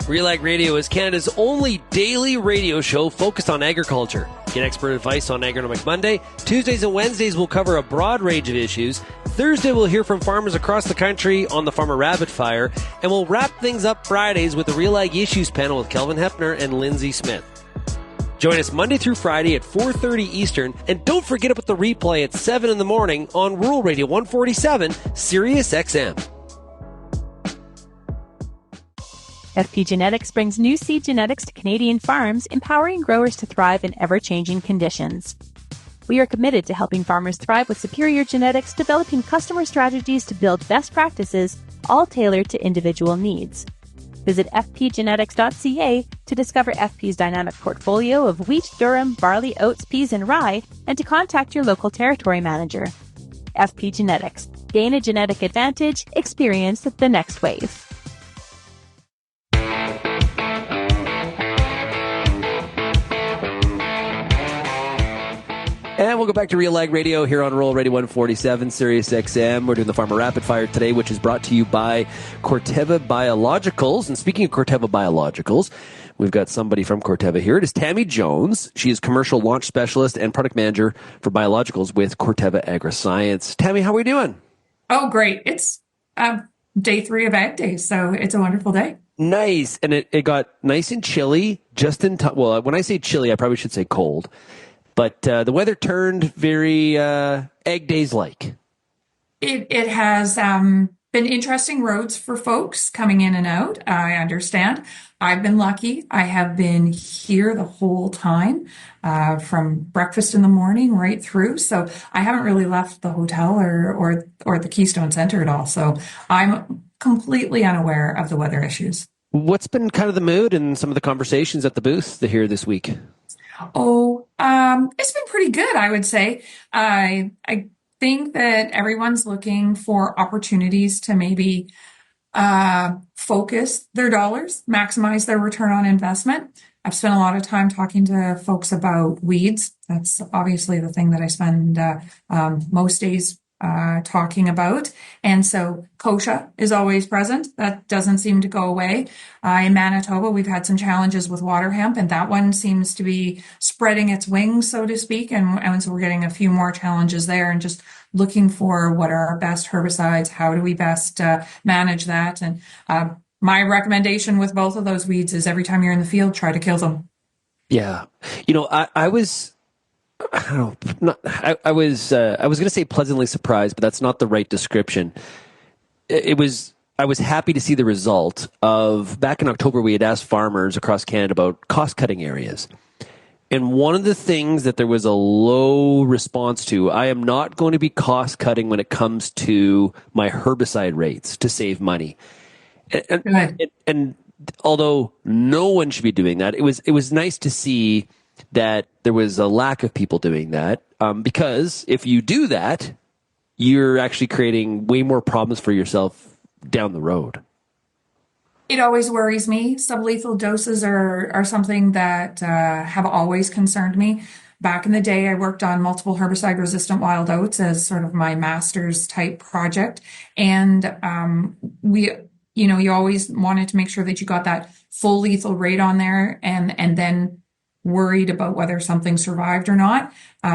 RealAg Radio is Canada's only daily radio show focused on agriculture. Get expert advice on Agronomic Monday. Tuesdays and Wednesdays will cover a broad range of issues. Thursday we'll hear from farmers across the country on the Farmer Rapid Fire. And we'll wrap things up Fridays with the RealAg Issues panel with Kelvin Hefner and Lindsay Smith. Join us Monday through Friday at 4:30 Eastern. And don't forget about the replay at 7 in the morning on Rural Radio 147 Sirius XM. FP Genetics brings new seed genetics to Canadian farms, empowering growers to thrive in ever-changing conditions. We are committed to helping farmers thrive with superior genetics, developing customer strategies to build best practices, all tailored to individual needs. Visit fpgenetics.ca to discover FP's dynamic portfolio of wheat, durum, barley, oats, peas, and rye, and to contact your local territory manager. FP Genetics. Gain a genetic advantage. Experience the next wave. And we'll go back to RealAg Radio here on Rural Radio 147, Sirius XM. We're doing the Farmer Rapid Fire today, which is brought to you by Corteva Biologicals. And speaking of Corteva Biologicals, we've got somebody from Corteva here. It is Tammy Jones. She is Commercial Launch Specialist and Product Manager for Biologicals with Corteva Agriscience. Tammy, how are we doing? Oh, great. It's day 3 of Ag Day, so it's a wonderful day. Nice. And it got nice and chilly just in time. Well, when I say chilly, I probably should say cold. But the weather turned very Ag Days-like. It has been interesting roads for folks coming in and out, I understand. I've been lucky. I have been here the whole time, from breakfast in the morning right through. So I haven't really left the hotel or the Keystone Center at all. So I'm completely unaware of the weather issues. What's been kind of the mood and some of the conversations at the booth here this week? Oh, it's been pretty good, I would say. I think that everyone's looking for opportunities to maybe focus their dollars, maximize their return on investment. I've spent a lot of time talking to folks about weeds. That's obviously the thing that I spend most days talking about. And so kochia is always present. That doesn't seem to go away. In Manitoba, we've had some challenges with water hemp, and that one seems to be spreading its wings, so to speak. And so we're getting a few more challenges there, and just looking for what are our best herbicides, how do we best manage that. And my recommendation with both of those weeds is every time you're in the field, try to kill them. Yeah. I was going to say pleasantly surprised, but that's not the right description. I was happy to see the result of, back in October, we had asked farmers across Canada about cost-cutting areas. And one of the things that there was a low response to, I am not going to be cost-cutting when it comes to my herbicide rates to save money. And although no one should be doing that, it was nice to see that there was a lack of people doing that, because if you do that, you're actually creating way more problems for yourself down the road. It always worries me. Sublethal doses are something that have always concerned me. Back in the day, I worked on multiple herbicide-resistant wild oats as sort of my master's type project, and you always wanted to make sure that you got that full lethal rate on there, and then worried about whether something survived or not.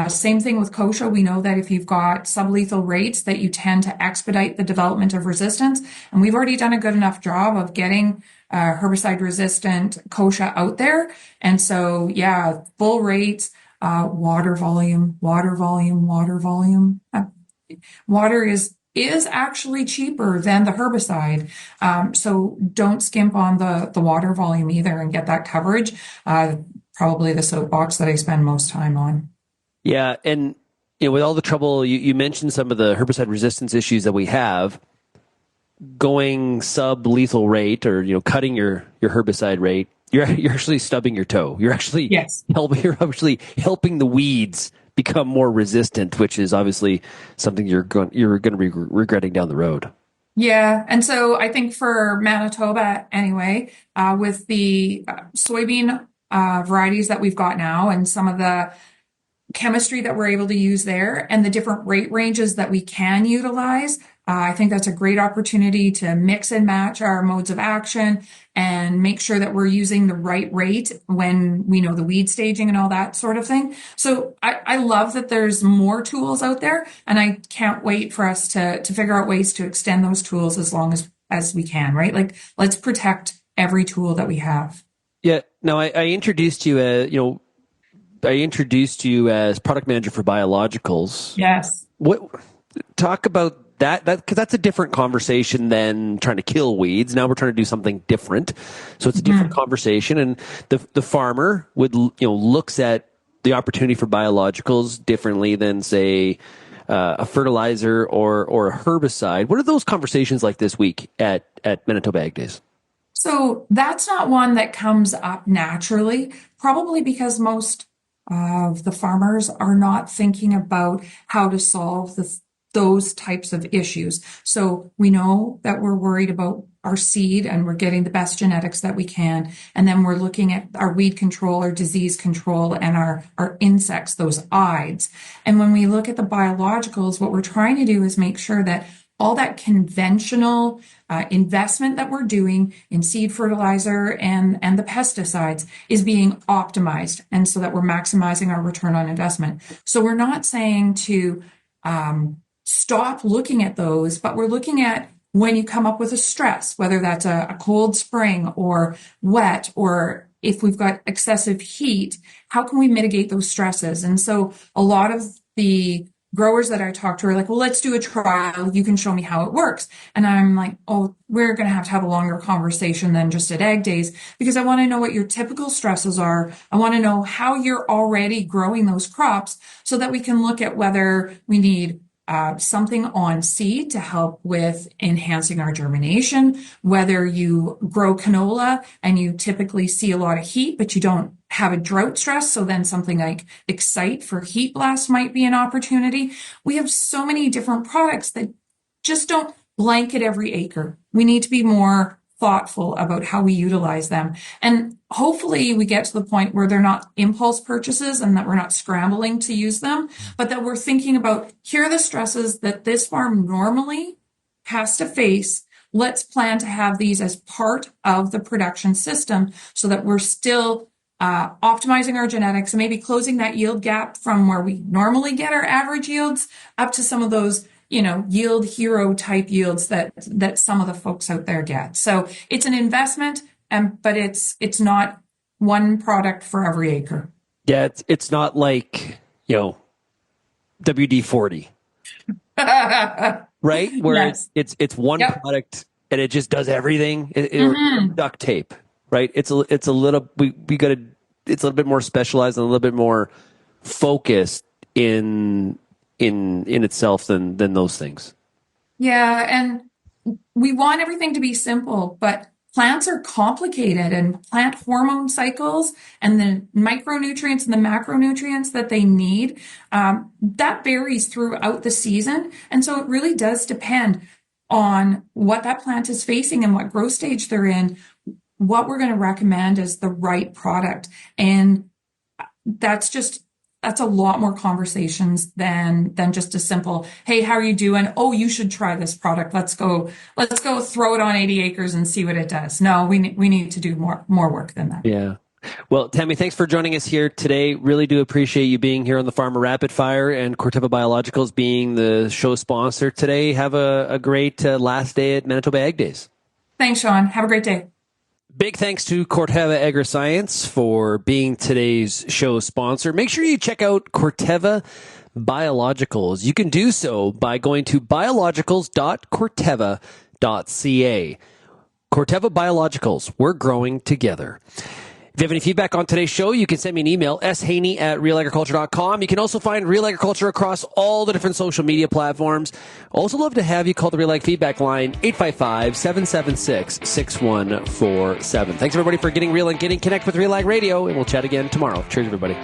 Same thing with kochia. We know that if you've got sublethal rates, that you tend to expedite the development of resistance. And we've already done a good enough job of getting herbicide-resistant kochia out there. And so, yeah, full rates, water volume. Water is actually cheaper than the herbicide. So don't skimp on the water volume either, and get that coverage. Probably the soapbox that I spend most time on. Yeah, and with all the trouble, you mentioned some of the herbicide resistance issues that we have. Going sub-lethal rate, or cutting your herbicide rate, you're actually stubbing your toe. You're actually helping the weeds become more resistant, which is obviously something you're going to be regretting down the road. Yeah, and so I think for Manitoba anyway, with the soybean varieties that we've got now, and some of the chemistry that we're able to use there, and the different rate ranges that we can utilize, I think that's a great opportunity to mix and match our modes of action and make sure that we're using the right rate when we know the weed staging and all that sort of thing. So I love that there's more tools out there, and I can't wait for us to figure out ways to extend those tools as long as we can, right? Like, let's protect every tool that we have. Yeah. Now, I introduced you, as product manager for biologicals. Yes. Talk about that, because that's a different conversation than trying to kill weeds. Now we're trying to do something different, so it's a different conversation. And the farmer would looks at the opportunity for biologicals differently than, say, a fertilizer or a herbicide. What are those conversations like this week at Manitoba Ag Days? So that's not one that comes up naturally, probably because most of the farmers are not thinking about how to solve those types of issues. So we know that we're worried about our seed, and we're getting the best genetics that we can. And then we're looking at our weed control, our disease control, and our insects, those ides. And when we look at the biologicals, what we're trying to do is make sure that all that conventional investment that we're doing in seed fertilizer and the pesticides is being optimized, and so that we're maximizing our return on investment. So we're not saying to stop looking at those, but we're looking at when you come up with a stress, whether that's a cold spring or wet, or if we've got excessive heat, how can we mitigate those stresses? And so a lot of the growers that I talk to are like, well, let's do a trial. You can show me how it works. And I'm like, oh, we're going to have a longer conversation than just at Ag Days, because I want to know what your typical stresses are. I want to know how you're already growing those crops, so that we can look at whether we need something on seed to help with enhancing our germination, whether you grow canola and you typically see a lot of heat, but you don't have a drought stress. So then something like Excite for heat blast might be an opportunity. We have so many different products that just don't blanket every acre. We need to be more thoughtful about how we utilize them. And hopefully we get to the point where they're not impulse purchases and that we're not scrambling to use them, but that we're thinking about, here are the stresses that this farm normally has to face. Let's plan to have these as part of the production system so that we're still optimizing our genetics and maybe closing that yield gap from where we normally get our average yields up to some of those, yield hero type yields that some of the folks out there get. So it's an investment, but it's not one product for every acre. Yeah, it's not like, WD-40. Right? Where yes. it's one product and it just does everything. Duct tape, right? It's a little it's a little bit more specialized and a little bit more focused in itself than those things. Yeah, and we want everything to be simple, but plants are complicated, and plant hormone cycles and the micronutrients and the macronutrients that they need, that varies throughout the season. And so it really does depend on what that plant is facing and what growth stage they're in, what we're going to recommend as the right product. And that's a lot more conversations than just a simple, hey, how are you doing? Oh, you should try this product. Let's go throw it on 80 acres and see what it does. No, we need to do more work than that. Yeah. Well, Tammy, thanks for joining us here today. Really do appreciate you being here on the Farmer Rapid Fire and Corteva Biologicals being the show sponsor today. Have a great last day at Manitoba Ag Days. Thanks, Shaun. Have a great day. Big thanks to Corteva Agriscience for being today's show sponsor. Make sure you check out Corteva Biologicals. You can do so by going to biologicals.corteva.ca. Corteva Biologicals, we're growing together. If you have any feedback on today's show, you can send me an email, shaney@realagriculture.com. You can also find Real Agriculture across all the different social media platforms. Also love to have you call the Real Ag feedback line, 855-776-6147. Thanks, everybody, for getting real and getting connected with Real Ag Radio, and we'll chat again tomorrow. Cheers, everybody.